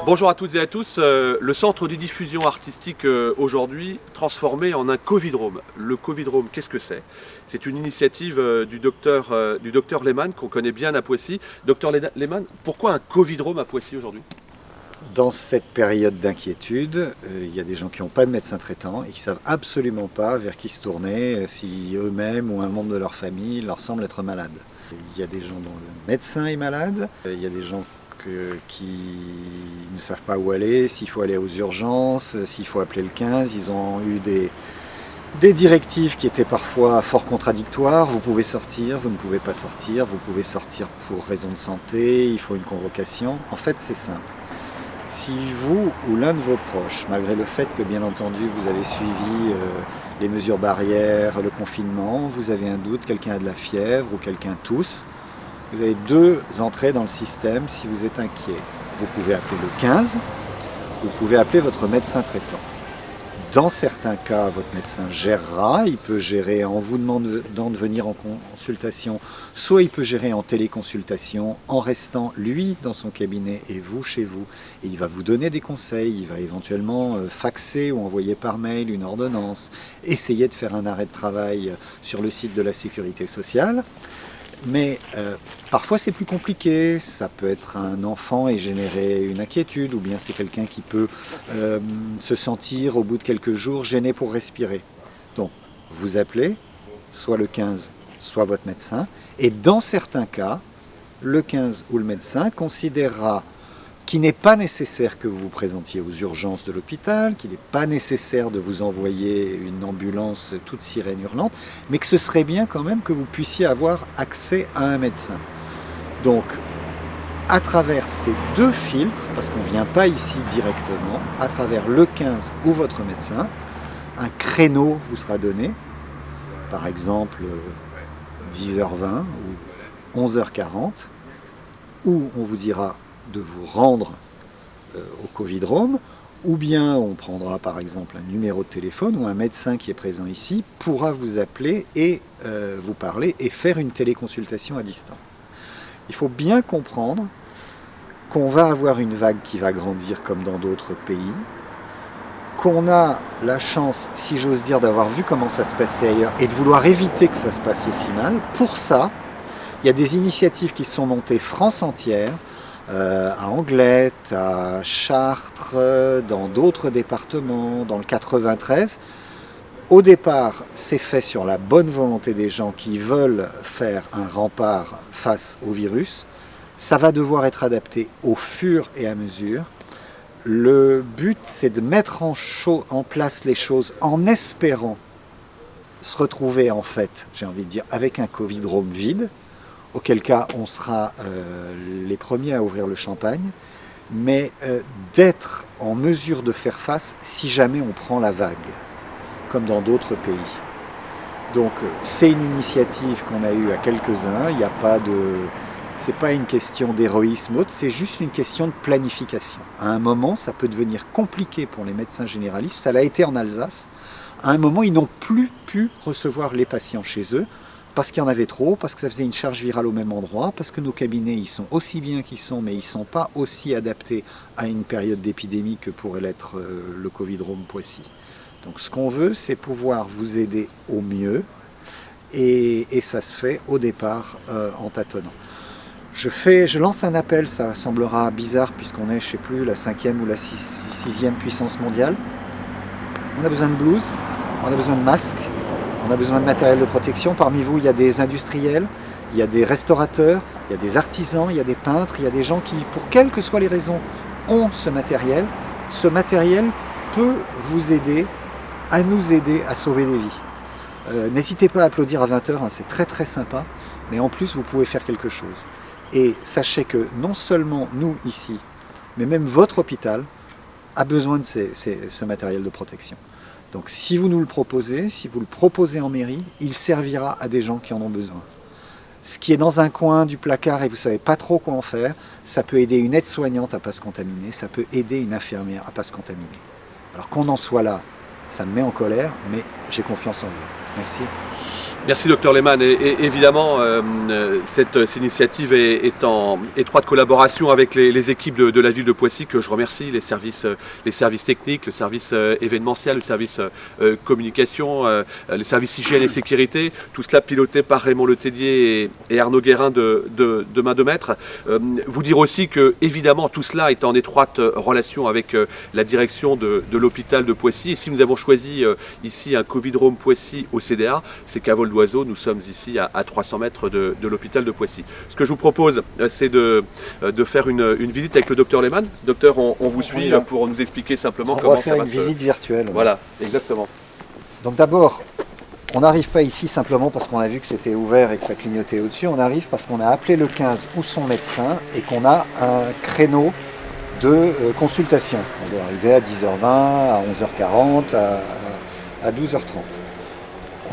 Bonjour à toutes et à tous, le centre de diffusion artistique aujourd'hui transformé en un Covidrome. Le Covidrome, qu'est-ce que c'est? C'est une initiative du docteur Lehmann qu'on connaît bien à Poissy. Docteur Lehmann, pourquoi un Covidrome à Poissy aujourd'hui? Dans cette période d'inquiétude, il y a des gens qui n'ont pas de médecin traitant et qui ne savent absolument pas vers qui se tourner, si eux-mêmes ou un membre de leur famille leur semble être malade. Il y a des gens dont le médecin est malade, il y a des gens qui ne savent pas où aller, s'il faut aller aux urgences, s'il faut appeler le 15. Ils ont eu des directives qui étaient parfois fort contradictoires. Vous pouvez sortir, vous ne pouvez pas sortir, vous pouvez sortir pour raison de santé, il faut une convocation. En fait, c'est simple. Si vous ou l'un de vos proches, malgré le fait que bien entendu vous avez suivi les mesures barrières, le confinement, vous avez un doute, quelqu'un a de la fièvre ou quelqu'un tousse, vous avez deux entrées dans le système si vous êtes inquiet. Vous pouvez appeler le 15, vous pouvez appeler votre médecin traitant. Dans certains cas, votre médecin gérera, il peut gérer en vous demandant de venir en consultation, soit il peut gérer en téléconsultation en restant lui dans son cabinet et vous chez vous. Et il va vous donner des conseils, il va éventuellement faxer ou envoyer par mail une ordonnance, essayer de faire un arrêt de travail sur le site de la Sécurité sociale. Mais parfois c'est plus compliqué, ça peut être un enfant et générer une inquiétude, ou bien c'est quelqu'un qui peut se sentir au bout de quelques jours gêné pour respirer. Donc vous appelez soit le 15, soit votre médecin, et dans certains cas, le 15 ou le médecin considérera qu'il n'est pas nécessaire que vous vous présentiez aux urgences de l'hôpital, qu'il n'est pas nécessaire de vous envoyer une ambulance toute sirène hurlante, mais que ce serait bien quand même que vous puissiez avoir accès à un médecin. Donc, à travers ces deux filtres, parce qu'on ne vient pas ici directement, à travers le 15 ou votre médecin, un créneau vous sera donné, par exemple 10h20 ou 11h40, où on vous dira de vous rendre au Covidrome, ou bien on prendra par exemple un numéro de téléphone où un médecin qui est présent ici pourra vous appeler et vous parler et faire une téléconsultation à distance. Il faut bien comprendre qu'on va avoir une vague qui va grandir comme dans d'autres pays, qu'on a la chance, si j'ose dire, d'avoir vu comment ça se passait ailleurs et de vouloir éviter que ça se passe aussi mal. Pour ça, il y a des initiatives qui sont montées France entière, à Anglette, à Chartres, dans d'autres départements, dans le 93. Au départ, c'est fait sur la bonne volonté des gens qui veulent faire un rempart face au virus. Ça va devoir être adapté au fur et à mesure. Le but, c'est de mettre en place les choses en espérant se retrouver, en fait, j'ai envie de dire, avec un Covidrome vide, auquel cas on sera les premiers à ouvrir le champagne, mais d'être en mesure de faire face si jamais on prend la vague, comme dans d'autres pays. Donc c'est une initiative qu'on a eue à quelques-uns, il n'y a pas de... c'est pas une question d'héroïsme autre, c'est juste une question de planification. À un moment, ça peut devenir compliqué pour les médecins généralistes, ça l'a été en Alsace. À un moment, ils n'ont plus pu recevoir les patients chez eux, parce qu'il y en avait trop, parce que ça faisait une charge virale au même endroit, parce que nos cabinets, ils sont aussi bien qu'ils sont, mais ils ne sont pas aussi adaptés à une période d'épidémie que pourrait l'être le Covidrome Poissy. Donc ce qu'on veut, c'est pouvoir vous aider au mieux, et ça se fait au départ en tâtonnant. Je lance un appel, ça semblera bizarre puisqu'on est, je ne sais plus, la 5e ou la 6e puissance mondiale. On a besoin de blouses, on a besoin de masques, on a besoin de matériel de protection. Parmi vous, il y a des industriels, il y a des restaurateurs, il y a des artisans, il y a des peintres, il y a des gens qui, pour quelles que soient les raisons, ont ce matériel. Ce matériel peut vous aider à nous aider à sauver des vies. N'hésitez pas à applaudir à 20h, hein, c'est très très sympa, mais en plus vous pouvez faire quelque chose. Et sachez que non seulement nous ici, mais même votre hôpital a besoin de ce matériel de protection. Donc si vous nous le proposez, si vous le proposez en mairie, il servira à des gens qui en ont besoin. Ce qui est dans un coin du placard et vous ne savez pas trop quoi en faire, ça peut aider une aide-soignante à ne pas se contaminer, ça peut aider une infirmière à ne pas se contaminer. Alors qu'on en soit là, ça me met en colère, mais j'ai confiance en vous. Merci. Merci Dr Lehmann. Et évidemment, cette initiative est en étroite collaboration avec les équipes de la ville de Poissy, que je remercie, les services techniques, le service événementiel, le service communication, les services hygiène et sécurité, tout cela piloté par Raymond Letellier et Arnaud Guérin de Main de Maître. Vous dire aussi que évidemment tout cela est en étroite relation avec la direction de l'hôpital de Poissy. Et si nous avons choisi ici un Covidrome Poissy au CDA, c'est qu'à vol d'oiseau, nous sommes ici à 300 mètres de l'hôpital de Poissy. Ce que je vous propose, c'est de faire une visite avec le docteur Lehmann. Docteur, on vous suit pour nous expliquer simplement comment ça va se... On va faire une visite virtuelle. Voilà, exactement. Donc d'abord, on n'arrive pas ici simplement parce qu'on a vu que c'était ouvert et que ça clignotait au-dessus. On arrive parce qu'on a appelé le 15 ou son médecin et qu'on a un créneau de consultation. On doit arriver à 10h20, à 11h40, à 12h30.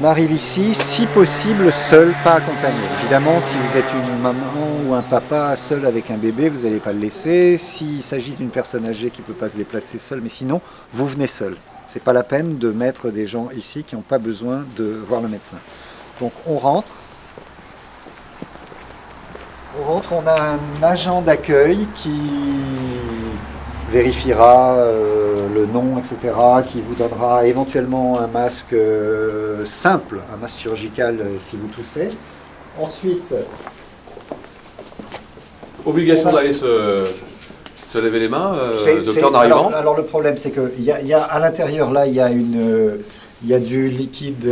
On arrive ici, si possible, seul, pas accompagné. Évidemment, si vous êtes une maman ou un papa seul avec un bébé, vous n'allez pas le laisser. S'il s'agit d'une personne âgée qui ne peut pas se déplacer seule, mais sinon, vous venez seul. Ce n'est pas la peine de mettre des gens ici qui n'ont pas besoin de voir le médecin. Donc on rentre. On a un agent d'accueil qui vérifiera le nom, etc., qui vous donnera éventuellement un masque simple, un masque chirurgical si vous toussez. Ensuite... Obligation d'aller se lever les mains, docteur, en arrivant. Alors le problème, c'est qu'il y a à l'intérieur, là, il y a du liquide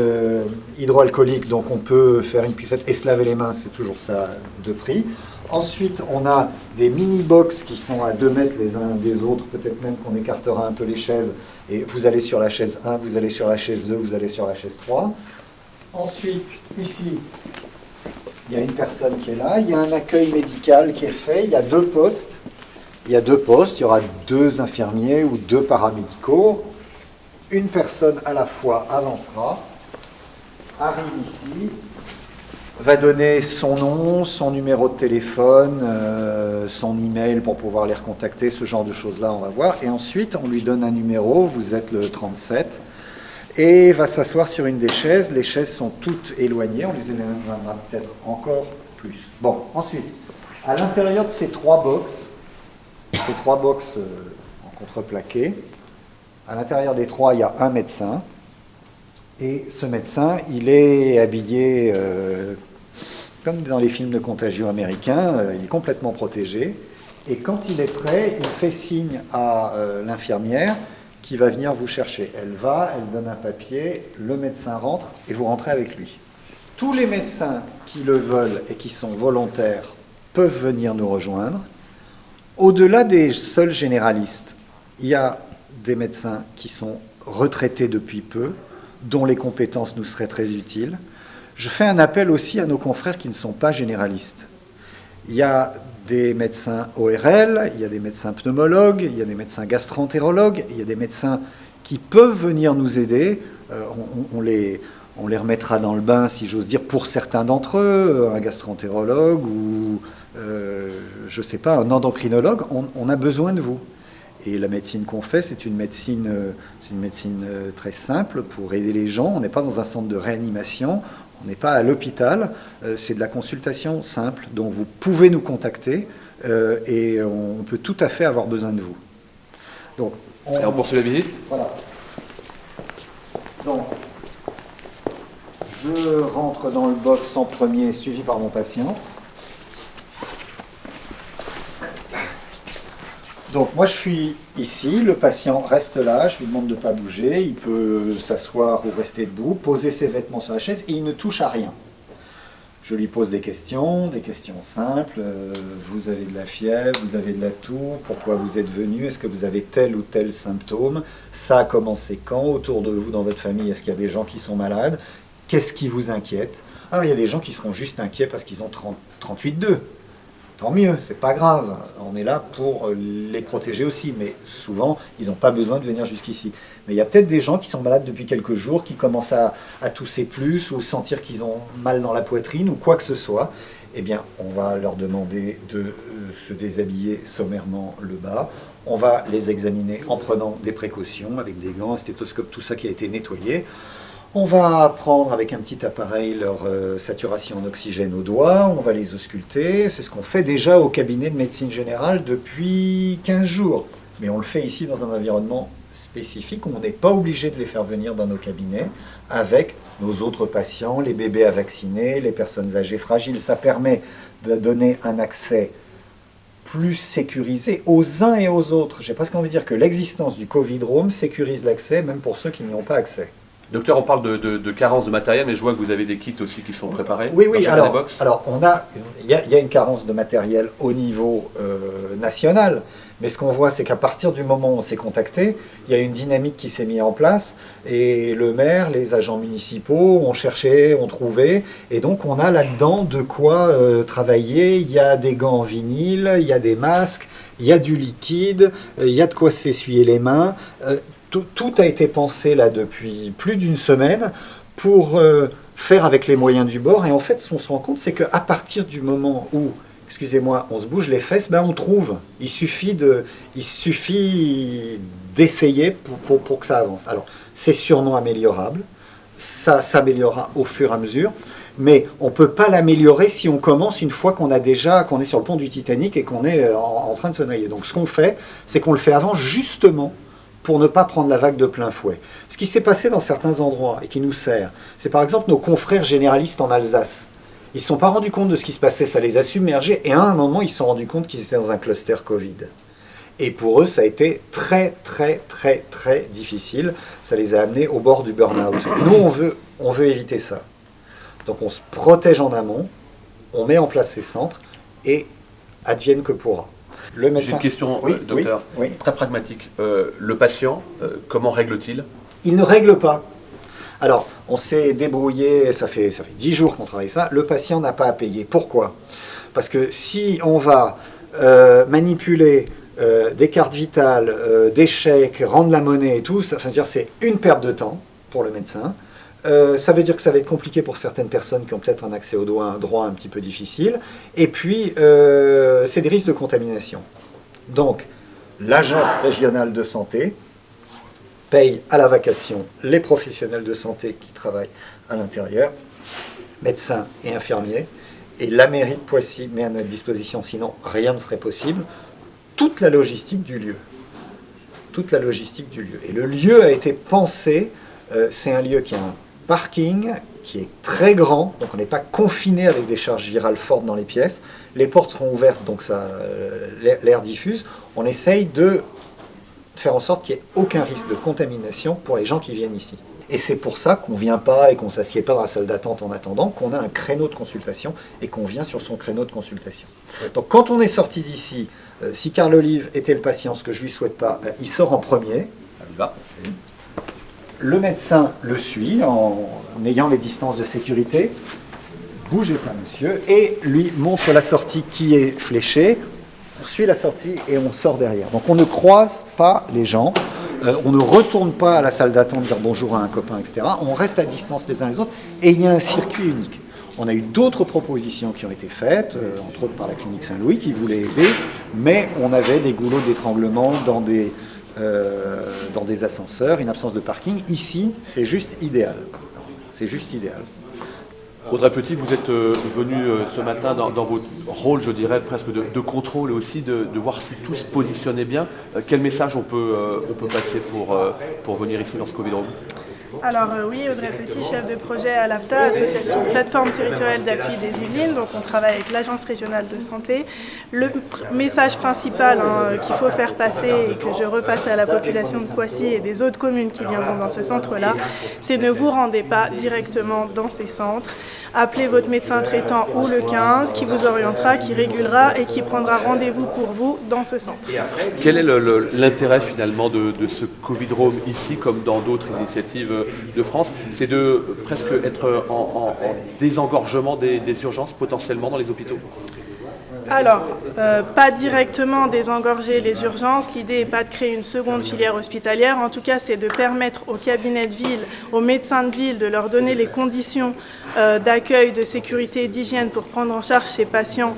hydroalcoolique, donc on peut faire une piscette et se laver les mains, c'est toujours ça de prix. Ensuite, on a des mini-box qui sont à 2 mètres les uns des autres, peut-être même qu'on écartera un peu les chaises, et vous allez sur la chaise 1, vous allez sur la chaise 2, vous allez sur la chaise 3. Ensuite, ici, il y a une personne qui est là, il y a un accueil médical qui est fait, il y a 2 postes. Il y a 2 postes, il y aura 2 infirmiers ou 2 paramédicaux. Une personne à la fois avancera, arrive ici, va donner son nom, son numéro de téléphone, son email pour pouvoir les recontacter, ce genre de choses-là, on va voir. Et ensuite, on lui donne un numéro, vous êtes le 37, et va s'asseoir sur une des chaises. Les chaises sont toutes éloignées, on les éloignera peut-être encore plus. Bon, ensuite, à l'intérieur de ces 3 box en contreplaqué, à l'intérieur des 3, il y a un médecin. Et ce médecin, il est habillé comme dans les films de contagion américains, il est complètement protégé. Et quand il est prêt, il fait signe à l'infirmière qui va venir vous chercher. Elle donne un papier, le médecin rentre et vous rentrez avec lui. Tous les médecins qui le veulent et qui sont volontaires peuvent venir nous rejoindre. Au-delà des seuls généralistes, il y a des médecins qui sont retraités depuis peu, dont les compétences nous seraient très utiles. Je fais un appel aussi à nos confrères qui ne sont pas généralistes. Il y a des médecins ORL, il y a des médecins pneumologues, il y a des médecins gastroentérologues, il y a des médecins qui peuvent venir nous aider. On les remettra dans le bain, si j'ose dire, pour certains d'entre eux, un gastroentérologue ou, je ne sais pas, un endocrinologue. On a besoin de vous. Et la médecine qu'on fait, c'est une médecine très simple pour aider les gens. On n'est pas dans un centre de réanimation, on n'est pas à l'hôpital, c'est de la consultation simple. Donc vous pouvez nous contacter et on peut tout à fait avoir besoin de vous. Donc, et on poursuit la visite. Voilà. Donc, je rentre dans le box en premier, suivi par mon patient. Donc moi je suis ici, le patient reste là, je lui demande de ne pas bouger, il peut s'asseoir ou rester debout, poser ses vêtements sur la chaise et il ne touche à rien. Je lui pose des questions simples, vous avez de la fièvre, vous avez de la toux, pourquoi vous êtes venu, est-ce que vous avez tel ou tel symptôme, ça a commencé quand, autour de vous dans votre famille, est-ce qu'il y a des gens qui sont malades, qu'est-ce qui vous inquiète? Alors il y a des gens qui seront juste inquiets parce qu'ils ont 38,2. Tant mieux, c'est pas grave, on est là pour les protéger aussi, mais souvent, ils n'ont pas besoin de venir jusqu'ici. Mais il y a peut-être des gens qui sont malades depuis quelques jours, qui commencent à tousser plus, ou sentir qu'ils ont mal dans la poitrine, ou quoi que ce soit. Eh bien, on va leur demander de se déshabiller sommairement le bas. On va les examiner en prenant des précautions, avec des gants, un stéthoscope, tout ça qui a été nettoyé. On va prendre avec un petit appareil leur saturation en oxygène au doigt, on va les ausculter. C'est ce qu'on fait déjà au cabinet de médecine générale depuis 15 jours. Mais on le fait ici dans un environnement spécifique où on n'est pas obligé de les faire venir dans nos cabinets avec nos autres patients, les bébés à vacciner, les personnes âgées fragiles. Ça permet de donner un accès plus sécurisé aux uns et aux autres. J'ai presque envie de dire que l'existence du Covid-Room sécurise l'accès, même pour ceux qui n'y ont pas accès. Docteur, on parle de carence de matériel, mais je vois que vous avez des kits aussi qui sont préparés. Oui, dans alors il y a une carence de matériel au niveau national, mais ce qu'on voit, c'est qu'à partir du moment où on s'est contacté, il y a une dynamique qui s'est mise en place, et le maire, les agents municipaux ont cherché, ont trouvé, et donc on a là-dedans de quoi travailler. Il y a des gants en vinyle, il y a des masques, il y a du liquide, il y a de quoi s'essuyer les mains. Tout a été pensé là depuis plus d'une semaine pour faire avec les moyens du bord. Et en fait, ce qu'on se rend compte, c'est qu'à partir du moment où, excusez-moi, on se bouge les fesses, ben on trouve. Il suffit d'essayer pour que ça avance. Alors, c'est sûrement améliorable. Ça s'améliorera au fur et à mesure. Mais on ne peut pas l'améliorer si on commence une fois qu'on est sur le pont du Titanic et qu'on est en train de se noyer. Donc, ce qu'on fait, c'est qu'on le fait avant, justement, pour ne pas prendre la vague de plein fouet. Ce qui s'est passé dans certains endroits et qui nous sert, c'est par exemple nos confrères généralistes en Alsace. Ils ne se sont pas rendus compte de ce qui se passait, ça les a submergés, et à un moment, ils se sont rendus compte qu'ils étaient dans un cluster Covid. Et pour eux, ça a été très, très, très, très difficile. Ça les a amenés au bord du burn-out. Nous, on veut éviter ça. Donc on se protège en amont, on met en place ces centres, et advienne que pourra. J'ai une question, docteur, très pragmatique. Le patient, comment règle-t-il ? Il ne règle pas. Alors, on s'est débrouillé, ça fait 10 jours qu'on travaille ça, le patient n'a pas à payer. Pourquoi ? Parce que si on va manipuler des cartes vitales, des chèques, rendre la monnaie et tout, c'est une perte de temps pour le médecin. Ça veut dire que ça va être compliqué pour certaines personnes qui ont peut-être un accès au droit un petit peu difficile. Et puis, c'est des risques de contamination. Donc, l'agence régionale de santé paye à la vacation les professionnels de santé qui travaillent à l'intérieur, médecins et infirmiers, et la mairie de Poissy met à notre disposition, sinon rien ne serait possible, toute la logistique du lieu. Toute la logistique du lieu. Et le lieu a été pensé, c'est un lieu qui a un parking qui est très grand, donc on n'est pas confiné avec des charges virales fortes dans les pièces. Les portes seront ouvertes, donc l'air diffuse. On essaye de faire en sorte qu'il n'y ait aucun risque de contamination pour les gens qui viennent ici. Et c'est pour ça qu'on ne vient pas et qu'on ne s'assied pas dans la salle d'attente en attendant, qu'on a un créneau de consultation et qu'on vient sur son créneau de consultation. Donc quand on est sorti d'ici, si Carl Olive était le patient, ce que je ne lui souhaite pas, il sort en premier. Le médecin le suit en ayant les distances de sécurité. Bougez pas, monsieur, et lui montre la sortie qui est fléchée. On suit la sortie et on sort derrière. Donc on ne croise pas les gens, on ne retourne pas à la salle d'attente dire bonjour à un copain, etc. On reste à distance les uns les autres et il y a un circuit unique. On a eu d'autres propositions qui ont été faites, entre autres par la clinique Saint-Louis qui voulait aider, mais on avait des goulots d'étranglement dans des ascenseurs, une absence de parking. Ici, c'est juste idéal. C'est juste idéal. Audrey Petit, vous êtes venu ce matin dans votre rôle, je dirais, presque de contrôle aussi, de voir si tout se positionnait bien. Quel message on peut passer pour venir ici dans ce Covid-Room ? Alors oui, Audrey Petit, chef de projet à l'APTA, Association Plateforme Territoriale d'Appui des Yvelines. Donc on travaille avec l'Agence Régionale de Santé. Le message principal qu'il faut faire passer et que je repasse à la population de Poissy et des autres communes qui viendront dans ce centre-là, c'est ne vous rendez pas directement dans ces centres. Appelez votre médecin traitant ou le 15 qui vous orientera, qui régulera et qui prendra rendez-vous pour vous dans ce centre. Quel est l'intérêt finalement de ce Covid-Room ici comme dans d'autres initiatives de France? C'est de presque être en désengorgement des urgences potentiellement dans les hôpitaux? Alors, pas directement désengorger les urgences. L'idée n'est pas de créer une seconde filière hospitalière. En tout cas, c'est de permettre aux cabinets de ville, aux médecins de ville, de leur donner les conditions d'accueil, de sécurité et d'hygiène pour prendre en charge ces patients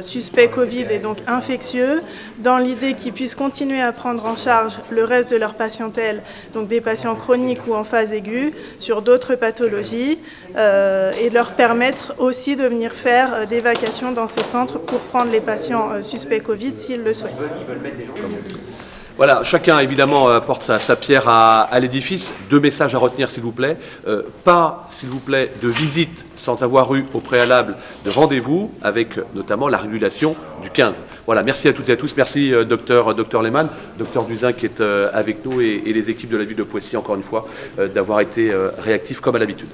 suspects Covid et donc infectieux, dans l'idée qu'ils puissent continuer à prendre en charge le reste de leur patientèle, donc des patients chroniques ou en phase aiguë, sur d'autres pathologies, et leur permettre aussi de venir faire des vacations dans ces centres pour prendre les patients suspects Covid s'ils le souhaitent. Voilà, chacun évidemment apporte sa pierre à l'édifice. 2 messages à retenir s'il vous plaît. Pas, s'il vous plaît, de visite sans avoir eu au préalable de rendez-vous avec notamment la régulation du 15. Voilà, merci à toutes et à tous. Merci docteur Lehmann, docteur Buzyn qui est avec nous et les équipes de la ville de Poissy encore une fois d'avoir été réactifs comme à l'habitude.